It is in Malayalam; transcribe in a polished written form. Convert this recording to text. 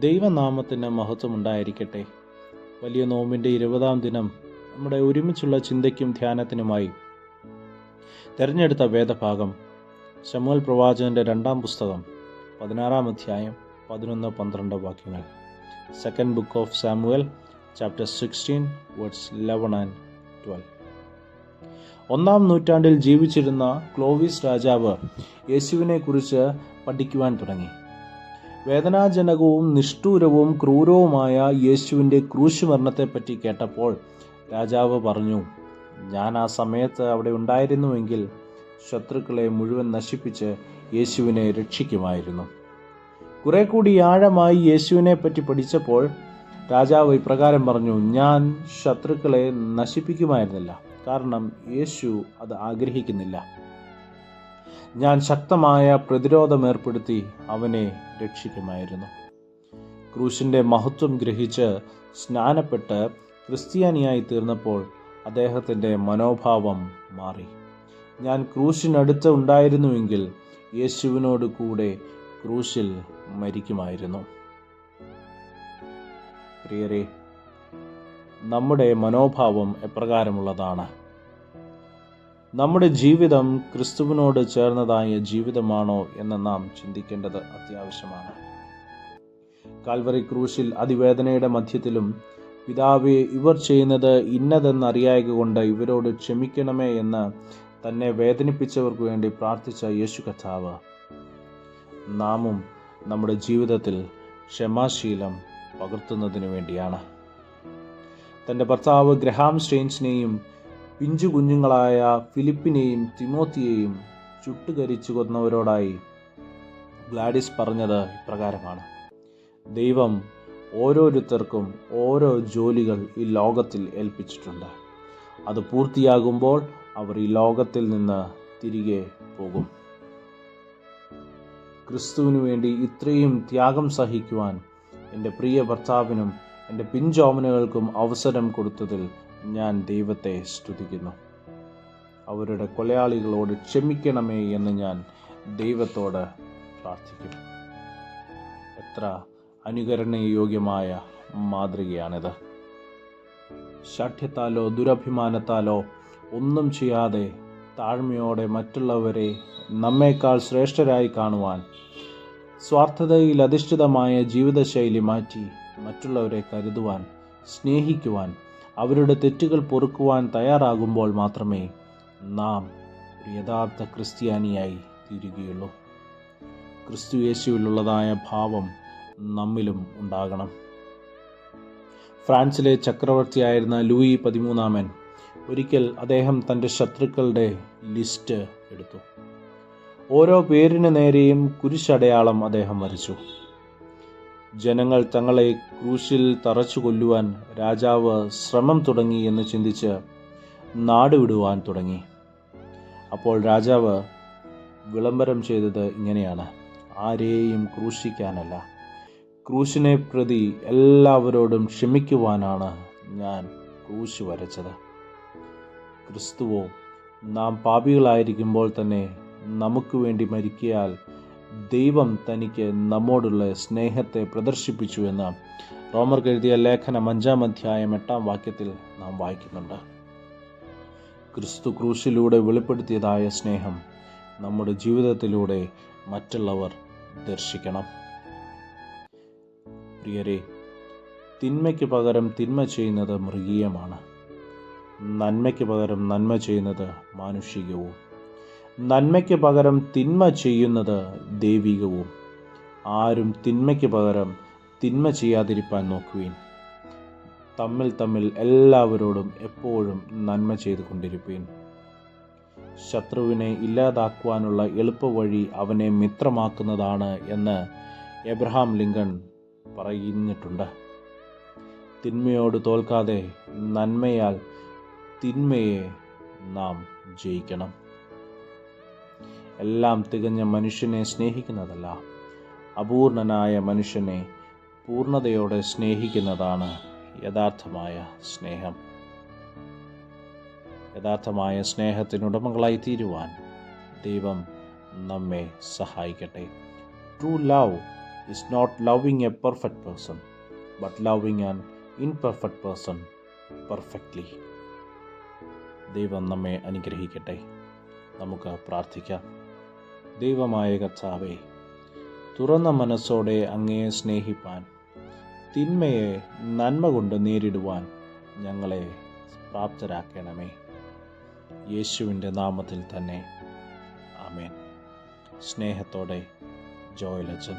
ദൈവനാമത്തിന് മഹത്വമുണ്ടായിരിക്കട്ടെ. വലിയ നോമ്പിൻ്റെ 20-ാം ദിനം നമ്മുടെ ഒരുമിച്ചുള്ള ചിന്തയ്ക്കും ധ്യാനത്തിനുമായി തിരഞ്ഞെടുത്ത വേദഭാഗം ശമൂവേൽ പ്രവാചകൻ്റെ 2-ാം പുസ്തകം 16-ാം അധ്യായം 11-12 വാക്യങ്ങൾ. Second book of Samuel chapter 16 verse 11 and 12. 1-ാം നൂറ്റാണ്ടിൽ ജീവിച്ചിരുന്ന ക്ലോവിസ് രാജാവ് യേശുവിനെ കുറിച്ച് പഠിക്കുവാൻ തുടങ്ങി. വേദനാജനകവും നിഷ്ഠൂരവും ക്രൂരവുമായ യേശുവിൻ്റെ ക്രൂശ് മരണത്തെപ്പറ്റി കേട്ടപ്പോൾ രാജാവ് പറഞ്ഞു, ഞാൻ ആ സമയത്ത് അവിടെ ഉണ്ടായിരുന്നുവെങ്കിൽ ശത്രുക്കളെ മുഴുവൻ നശിപ്പിച്ച് യേശുവിനെ രക്ഷിക്കുമായിരുന്നു. കുറെ കൂടി ആഴമായി യേശുവിനെ പറ്റി പഠിച്ചപ്പോൾ രാജാവ് ഇപ്രകാരം പറഞ്ഞു, ഞാൻ ശത്രുക്കളെ നശിപ്പിക്കുമായിരുന്നില്ല, കാരണം യേശു അത് ആഗ്രഹിക്കുന്നില്ല. ഞാൻ ശക്തമായ പ്രതിരോധം ഏർപ്പെടുത്തി അവനെ രക്ഷിക്കുമായിരുന്നു. ക്രൂശിൻ്റെ മഹത്വം ഗ്രഹിച്ച് സ്നാനപ്പെട്ട് ക്രിസ്ത്യാനിയായി തീർന്നപ്പോൾ അദ്ദേഹത്തിൻ്റെ മനോഭാവം മാറി. ഞാൻ ക്രൂശിനടുത്ത് ഉണ്ടായിരുന്നുവെങ്കിൽ യേശുവിനോട് കൂടെ ക്രൂശിൽ മരിക്കുമായിരുന്നു. പ്രിയരെ, നമ്മുടെ മനോഭാവം എപ്രകാരമുള്ളതാണ്? നമ്മുടെ ജീവിതം ക്രിസ്തുവിനോട് ചേർന്നതായ ജീവിതമാണോ എന്ന് നാം ചിന്തിക്കേണ്ടത് അത്യാവശ്യമാണ്. കാൽവറി ക്രൂശിൽ അതിവേദനയുടെ മധ്യത്തിലും പിതാവേ, ഇവർ ചെയ്യുന്നത് ഇന്നതെന്നറിയായകൊണ്ട് ഇവരോട് ക്ഷമിക്കണമേ എന്ന് തന്നെ വേദനിപ്പിച്ചവർക്ക് വേണ്ടി പ്രാർത്ഥിച്ച യേശു കർത്താവ് നാമും നമ്മുടെ ജീവിതത്തിൽ ക്ഷമാശീലം പകർത്തുന്നതിനു വേണ്ടിയാണ്. തൻ്റെ ഭർത്താവ് ഗ്രഹാം സ്റ്റെയിൻസിനെയും പിഞ്ചു കുഞ്ഞുങ്ങളായ ഫിലിപ്പിനെയും തിമോത്തിയെയും ചുട്ടുകരിച്ചു കൊന്നവരോടായി ഗ്ലാഡിസ് പറഞ്ഞത് ഇപ്രകാരമാണ്: ദൈവം ഓരോരുത്തർക്കും ഓരോ ജോലികൾ ഈ ലോകത്തിൽ ഏൽപ്പിച്ചിട്ടുണ്ട്. അത് പൂർത്തിയാകുമ്പോൾ അവർ ഈ ലോകത്തിൽ നിന്ന് തിരികെ പോകും. ക്രിസ്തുവിനു വേണ്ടി ഇത്രയും ത്യാഗം സഹിക്കുവാൻ എൻ്റെ പ്രിയ ഭർത്താവിനും എൻ്റെ പിഞ്ചോമനകൾക്കും അവസരം കൊടുത്തതിൽ ഞാൻ ദൈവത്തെ സ്തുതിക്കുന്നു. അവരുടെ കൊലയാളികളോട് ക്ഷമിക്കണമേ എന്ന് ഞാൻ ദൈവത്തോട് പ്രാർത്ഥിക്കും. എത്ര അനുകരണയോഗ്യമായ മാതൃകയാണിത്! ശാഠ്യത്താലോ ദുരഭിമാനത്താലോ ഒന്നും ചെയ്യാതെ താഴ്മയോടെ മറ്റുള്ളവരെ നമ്മേക്കാൾ ശ്രേഷ്ഠരായി കാണുവാൻ, സ്വാർത്ഥതയിൽ അധിഷ്ഠിതമായ ജീവിതശൈലി മാറ്റി മറ്റുള്ളവരെ കരുതുവാൻ, സ്നേഹിക്കുവാൻ, അവരുടെ തെറ്റുകൾ പൊറുക്കുവാൻ തയ്യാറാകുമ്പോൾ മാത്രമേ നാം ഒരു യഥാർത്ഥ ക്രിസ്ത്യാനിയായി തീരുകയുള്ളൂ. ക്രിസ്തു യേശുവിലുള്ളതായ ഭാവം നമ്മിലും ഉണ്ടാകണം. ഫ്രാൻസിലെ ചക്രവർത്തിയായിരുന്ന ലൂയി 13 ഒരിക്കൽ അദ്ദേഹം തൻ്റെ ശത്രുക്കളുടെ ലിസ്റ്റ് എടുത്തു. ഓരോ പേരിന് നേരെയും കുരിശടയാളം അദ്ദേഹം വരച്ചു. ജനങ്ങൾ തങ്ങളെ ക്രൂശിൽ തറച്ചു കൊല്ലുവാൻ രാജാവ് ശ്രമം തുടങ്ങി എന്ന് ചിന്തിച്ച് നാട് വിടുവാൻ തുടങ്ങി. അപ്പോൾ രാജാവ് വിളംബരം ചെയ്തത് ഇങ്ങനെയാണ്: ആരെയും ക്രൂശിക്കാനല്ല, ക്രൂശിനെ പ്രതി എല്ലാവരോടും ക്ഷമിക്കുവാനാണ് ഞാൻ ക്രൂശ് വരച്ചത്. ക്രിസ്തുവോ നാം പാപികളായിരിക്കുമ്പോൾ തന്നെ നമുക്ക് വേണ്ടി മരിക്കയാൽ ദൈവം തനിക്ക് നമ്മോടുള്ള സ്നേഹത്തെ പ്രദർശിപ്പിച്ചു എന്ന് റോമർക്ക് എഴുതിയ ലേഖനം 5-ാം അധ്യായം 8-ാം വാക്യത്തിൽ നാം വായിക്കുന്നുണ്ട്. ക്രിസ്തു ക്രൂശിലൂടെ വെളിപ്പെടുത്തിയതായ സ്നേഹം നമ്മുടെ ജീവിതത്തിലൂടെ മറ്റുള്ളവർ ദർശിക്കണം. പ്രിയരെ, തിന്മയ്ക്ക് പകരം തിന്മ ചെയ്യുന്നത് മൃഗീയമാണ്. നന്മയ്ക്ക് പകരം നന്മ ചെയ്യുന്നത് മാനുഷികവും. നന്മയ്ക്ക് പകരം തിന്മ ചെയ്യുന്നത് ദൈവികവും. ആരും തിന്മയ്ക്ക് പകരം തിന്മ ചെയ്യാതിരിപ്പാൻ നോക്കുവിൻ. തമ്മിൽ എല്ലാവരോടും എപ്പോഴും നന്മ ചെയ്തുകൊണ്ടിരിപ്പീൻ. ശത്രുവിനെ ഇല്ലാതാക്കുവാനുള്ള എളുപ്പവഴി അവനെ മിത്രമാക്കുന്നതാണ് എന്ന് എബ്രഹാം ലിങ്കൺ പറഞ്ഞിട്ടുണ്ട്. തിന്മയോട് തോൽക്കാതെ നന്മയാൽ തിന്മയെ നാം ജയിക്കണം. എല്ലാം തികഞ്ഞ മനുഷ്യനെ സ്നേഹിക്കുന്നതല്ല, അപൂർണനായ മനുഷ്യനെ പൂർണ്ണതയോടെ സ്നേഹിക്കുന്നതാണ് യഥാർത്ഥമായ സ്നേഹം. യഥാർത്ഥമായ സ്നേഹത്തിനുടമകളായി തീരുവാൻ ദൈവം നമ്മെ സഹായിക്കട്ടെ. True love is not loving a perfect person, but loving an imperfect person perfectly. ദൈവം നമ്മെ അനുഗ്രഹിക്കട്ടെ. നമുക്ക് പ്രാർത്ഥിക്കാം. ദൈവമായ കർത്താവേ, തുറന്ന മനസ്സോടെ അങ്ങയെ സ്നേഹിപ്പാൻ, തിന്മയെ നന്മ കൊണ്ട് നേരിടുവാൻ ഞങ്ങളെ പ്രാപ്തരാക്കണമേ. യേശുവിൻ്റെ നാമത്തിൽ തന്നെ ആമേൻ. സ്നേഹത്തോടെ ജോയൽ അച്ഛൻ.